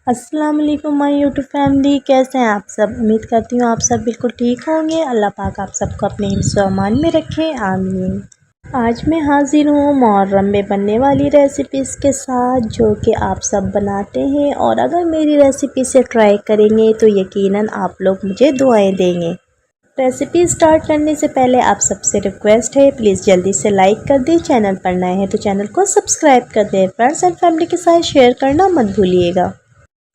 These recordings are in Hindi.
अस्सलाम वालेकुम माय यूट्यूब फैमिली, कैसे हैं आप सब। उम्मीद करती हूँ आप सब बिल्कुल ठीक होंगे। अल्लाह पाक आप सबको अपने हिफ्ज़-ओ-अमान में रखे, आमीन। आज मैं हाज़िर हूँ मुहर्रम में बनने वाली रेसिपीज़ के साथ जो कि आप सब बनाते हैं, और अगर मेरी रेसिपी से ट्राई करेंगे तो यकीनन आप लोग मुझे दुआएं देंगे। रेसिपी स्टार्ट करने से पहले आप सबसे रिक्वेस्ट है, प्लीज़ जल्दी से लाइक कर दें। चैनल पर नए हैं तो चैनल को सब्सक्राइब कर दें। फ्रेंड्स एंड फैमिली के साथ शेयर करना मत भूलिएगा।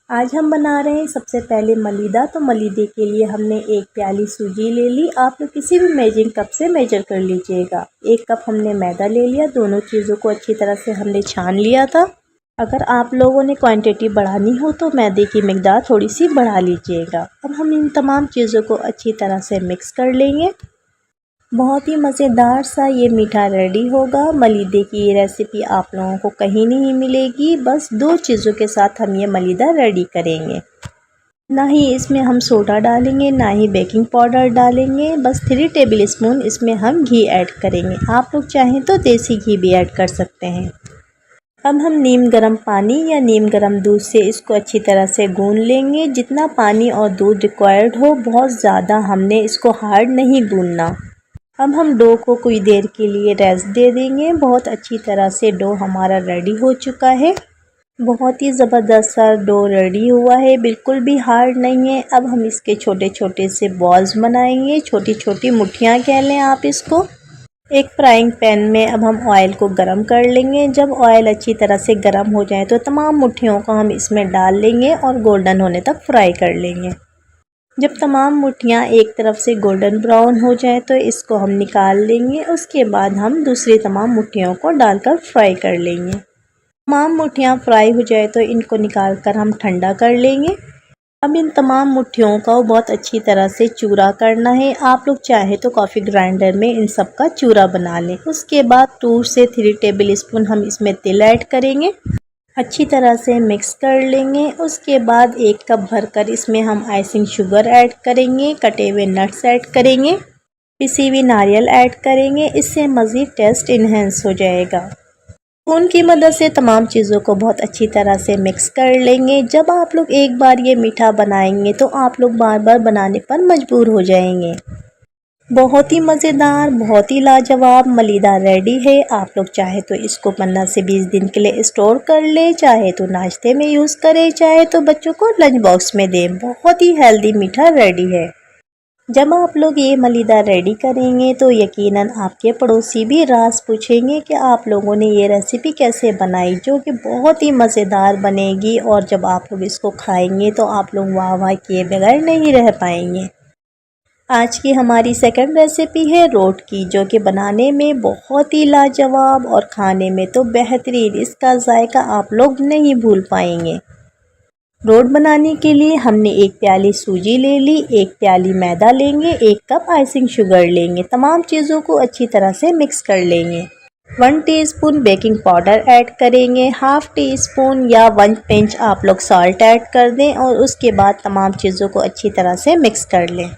आज हम बना रहे हैं सबसे पहले मलीदा। तो मलीदे के लिए हमने 1 प्याली सूजी ले ली। आप लोग किसी भी मेजरिंग कप से मेजर कर लीजिएगा। 1 कप हमने मैदा ले लिया। दोनों चीज़ों को अच्छी तरह से हमने छान लिया था। अगर आप लोगों ने क्वांटिटी बढ़ानी हो तो मैदे की मिकदार थोड़ी सी बढ़ा लीजिएगा। अब हम इन तमाम चीज़ों को अच्छी तरह से मिक्स कर लेंगे। बहुत ही मज़ेदार सा ये मीठा रेडी होगा। मलीदे की ये रेसिपी आप लोगों को कहीं नहीं मिलेगी। बस 2 चीज़ों के साथ हम ये मलीदा रेडी करेंगे। ना ही इसमें हम सोडा डालेंगे, ना ही बेकिंग पाउडर डालेंगे। बस 3 टेबल स्पून इसमें हम घी ऐड करेंगे। आप लोग चाहें तो देसी घी भी ऐड कर सकते हैं। अब हम नीम गर्म पानी या नीम गर्म दूध से इसको अच्छी तरह से गूंद लेंगे। जितना पानी और दूध रिक्वायर्ड हो, बहुत ज़्यादा हमने इसको हार्ड नहीं गूंदना। अब हम डो को कुछ देर के लिए रेस्ट दे देंगे। बहुत अच्छी तरह से डो हमारा रेडी हो चुका है। बहुत ही ज़बरदस्त सा डो रेडी हुआ है, बिल्कुल भी हार्ड नहीं है। अब हम इसके छोटे छोटे से बॉल्स बनाएंगे, छोटी छोटी मुट्ठियाँ कह लें आप इसको। एक फ्राइंग पैन में अब हम ऑयल को गरम कर लेंगे। जब ऑयल अच्छी तरह से गरम हो जाए तो तमाम मुट्ठियों को हम इसमें डाल लेंगे और गोल्डन होने तक फ्राई कर लेंगे। जब तमाम मुट्ठियाँ एक तरफ से गोल्डन ब्राउन हो जाए तो इसको हम निकाल लेंगे। उसके बाद हम दूसरी तमाम मुट्ठियों को डालकर फ्राई कर लेंगे। तमाम मुट्ठियाँ फ्राई हो जाए तो इनको निकाल कर हम ठंडा कर लेंगे। अब इन तमाम मुट्ठियों का बहुत अच्छी तरह से चूरा करना है। आप लोग चाहे तो कॉफ़ी ग्राइंडर में इन सब का चूरा बना लें। उसके बाद 2 से 3 टेबल स्पून हम इसमें तिल ऐड करेंगे। अच्छी तरह से मिक्स कर लेंगे। उसके बाद 1 कप भरकर इसमें हम आइसिंग शुगर ऐड करेंगे, कटे हुए नट्स ऐड करेंगे, पिसी हुई नारियल ऐड करेंगे। इससे मज़ीद टेस्ट इन्हेंस हो जाएगा। स्पून की मदद से तमाम चीज़ों को बहुत अच्छी तरह से मिक्स कर लेंगे। जब आप लोग एक बार ये मीठा बनाएंगे तो आप लोग बार बार बनाने पर मजबूर हो जाएंगे। बहुत ही मज़ेदार, बहुत ही लाजवाब मलीदा रेडी है। आप लोग चाहे तो इसको 15 से 20 दिन के लिए स्टोर कर ले, चाहे तो नाश्ते में यूज़ करें, चाहे तो बच्चों को लंच बॉक्स में दें। बहुत ही हेल्दी मीठा रेडी है। जब आप लोग ये मलीदा रेडी करेंगे तो यकीनन आपके पड़ोसी भी राज पूछेंगे कि आप लोगों ने ये रेसिपी कैसे बनाई, जो कि बहुत ही मज़ेदार बनेगी। और जब आप लोग इसको खाएंगे तो आप लोग वाह वाह किए बगैर नहीं रह पाएंगे। आज की हमारी सेकंड रेसिपी है रोट की, जो कि बनाने में बहुत ही लाजवाब और खाने में तो बेहतरीन। इसका जायका आप लोग नहीं भूल पाएंगे। रोट बनाने के लिए हमने 1 प्याली सूजी ले ली, 1 प्याली मैदा लेंगे, 1 कप आइसिंग शुगर लेंगे। तमाम चीज़ों को अच्छी तरह से मिक्स कर लेंगे। 1 टीस्पून बेकिंग पाउडर ऐड करेंगे, हाफ़ टी स्पून या 1 पिंच आप लोग सॉल्ट ऐड कर दें, और उसके बाद तमाम चीज़ों को अच्छी तरह से मिक्स कर लें।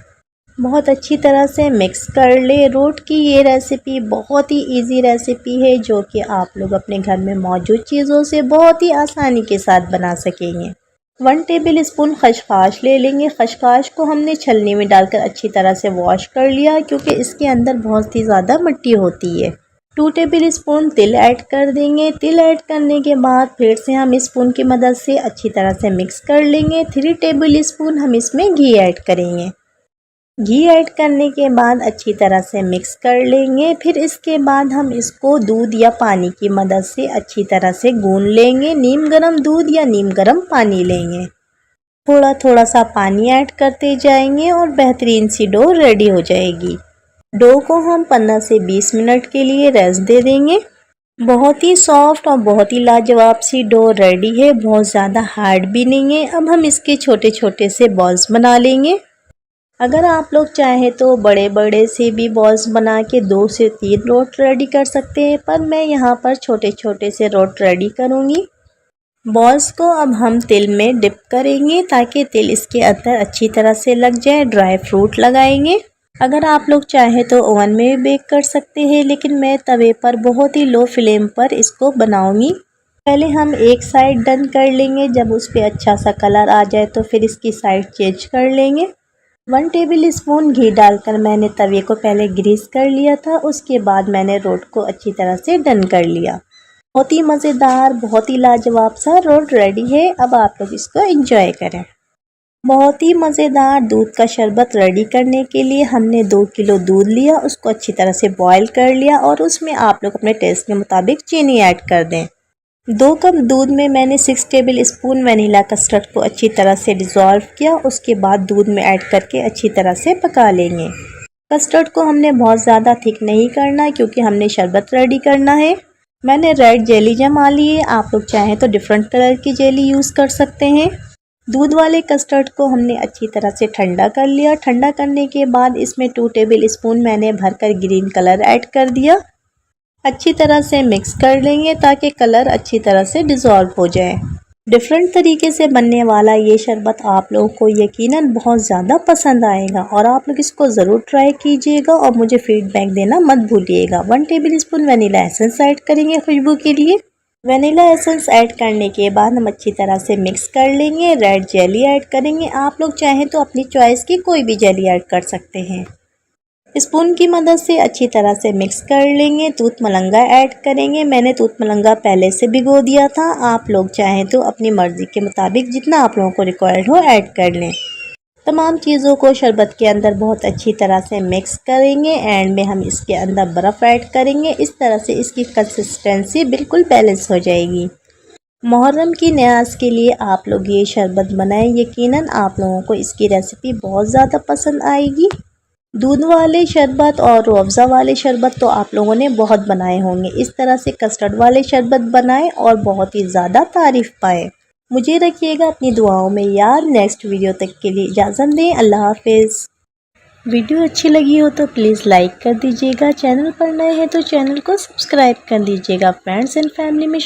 बहुत अच्छी तरह से मिक्स कर ले। रोट की ये रेसिपी बहुत ही इजी रेसिपी है, जो कि आप लोग अपने घर में मौजूद चीज़ों से बहुत ही आसानी के साथ बना सकेंगे। 1 टेबल स्पून खसखस ले लेंगे। खसखस को हमने छलनी में डालकर अच्छी तरह से वॉश कर लिया, क्योंकि इसके अंदर बहुत ही ज़्यादा मिट्टी होती है। 2 टेबल स्पून तिल ऐड कर देंगे। तिल ऐड करने के बाद फिर से हम स्पून की मदद से अच्छी तरह से मिक्स कर लेंगे। 3 टेबल स्पून हम इसमें घी ऐड करेंगे। घी ऐड करने के बाद अच्छी तरह से मिक्स कर लेंगे। फिर इसके बाद हम इसको दूध या पानी की मदद से अच्छी तरह से गूंद लेंगे। नीम गर्म दूध या नीम गर्म पानी लेंगे। थोड़ा थोड़ा सा पानी ऐड करते जाएंगे और बेहतरीन सी डो रेडी हो जाएगी। डो को हम 15 से 20 मिनट के लिए रेस्ट दे देंगे। बहुत ही सॉफ्ट और बहुत ही लाजवाब सी डो रेडी है, बहुत ज़्यादा हार्ड भी नहीं है। अब हम इसके छोटे छोटे से बॉल्स बना लेंगे। अगर आप लोग चाहें तो बड़े बड़े से भी बॉल्स बना के 2 से 3 रोट रेडी कर सकते हैं, पर मैं यहाँ पर छोटे छोटे से रोट रेडी करूँगी। बॉल्स को अब हम तिल में डिप करेंगे ताकि तिल इसके अंदर अच्छी तरह से लग जाए। ड्राई फ्रूट लगाएंगे। अगर आप लोग चाहें तो ओवन में भी बेक कर सकते हैं, लेकिन मैं तवे पर बहुत ही लो फ्लेम पर इसको बनाऊँगी। पहले हम एक साइड डन कर लेंगे, जब उस पर अच्छा सा कलर आ जाए तो फिर इसकी साइड चेंज कर लेंगे। 1 टेबल स्पून घी डालकर मैंने तवे को पहले ग्रीस कर लिया था, उसके बाद मैंने रोट को अच्छी तरह से डन कर लिया। बहुत ही मज़ेदार, बहुत ही लाजवाब सा रोट रेडी है। अब आप लोग इसको एंजॉय करें। बहुत ही मज़ेदार दूध का शरबत रेडी करने के लिए हमने 2 किलो दूध लिया, उसको अच्छी तरह से बॉईल कर लिया और उसमें आप लोग अपने टेस्ट के मुताबिक चीनी ऐड कर दें। 2 कप दूध में मैंने 6 टेबल स्पून वनीला कस्टर्ड को अच्छी तरह से डिज़ोल्व किया, उसके बाद दूध में ऐड करके अच्छी तरह से पका लेंगे। कस्टर्ड को हमने बहुत ज़्यादा थिक नहीं करना क्योंकि हमने शरबत रेडी करना है। मैंने रेड जेली जमा ली है, आप लोग चाहें तो डिफरेंट कलर की जेली यूज़ कर सकते हैं। दूध वाले कस्टर्ड को हमने अच्छी तरह से ठंडा कर लिया। ठंडा करने के बाद इसमें 2 टेबल स्पून मैंने भरकर ग्रीन कलर ऐड कर दिया। अच्छी तरह से मिक्स कर लेंगे ताकि कलर अच्छी तरह से डिज़ोल्व हो जाए। डिफरेंट तरीके से बनने वाला ये शरबत आप लोगों को यकीनन बहुत ज़्यादा पसंद आएगा और आप लोग इसको ज़रूर ट्राई कीजिएगा और मुझे फीडबैक देना मत भूलिएगा। 1 table spoon vanilla essence add करेंगे खुशबू के लिए। वनीला एसेंस ऐड करने के बाद हम अच्छी तरह से मिक्स कर लेंगे। रेड जेली ऐड करेंगे, आप लोग चाहें तो अपनी चॉइस की कोई भी जेली ऐड कर सकते हैं। स्पून की मदद से अच्छी तरह से मिक्स कर लेंगे। दूध मलंगा ऐड करेंगे, मैंने दूध मलंगा पहले से भिगो दिया था। आप लोग चाहें तो अपनी मर्ज़ी के मुताबिक जितना आप लोगों को रिक्वायर्ड हो ऐड कर लें। तमाम चीज़ों को शरबत के अंदर बहुत अच्छी तरह से मिक्स करेंगे। एंड में हम इसके अंदर बर्फ़ ऐड करेंगे, इस तरह से इसकी कंसिस्टेंसी बिल्कुल बैलेंस हो जाएगी। मुहर्रम की न्याज़ के लिए आप लोग ये शरबत बनाएं, यकीनन आप लोगों को इसकी रेसिपी बहुत ज़्यादा पसंद आएगी। दूध वाले शरबत और रूह अफ़ज़ा वाले शरबत तो आप लोगों ने बहुत बनाए होंगे, इस तरह से कस्टर्ड वाले शरबत बनाएं और बहुत ही ज़्यादा तारीफ़ पाएँ। मुझे रखिएगा अपनी दुआओं में याद। नेक्स्ट वीडियो तक के लिए इजाज़त दें। अल्लाह हाफिज़। वीडियो अच्छी लगी हो तो प्लीज़ लाइक कर दीजिएगा। चैनल पर नए हैं तो चैनल को सब्सक्राइब कर दीजिएगा। फ्रेंड्स एंड फैमिली में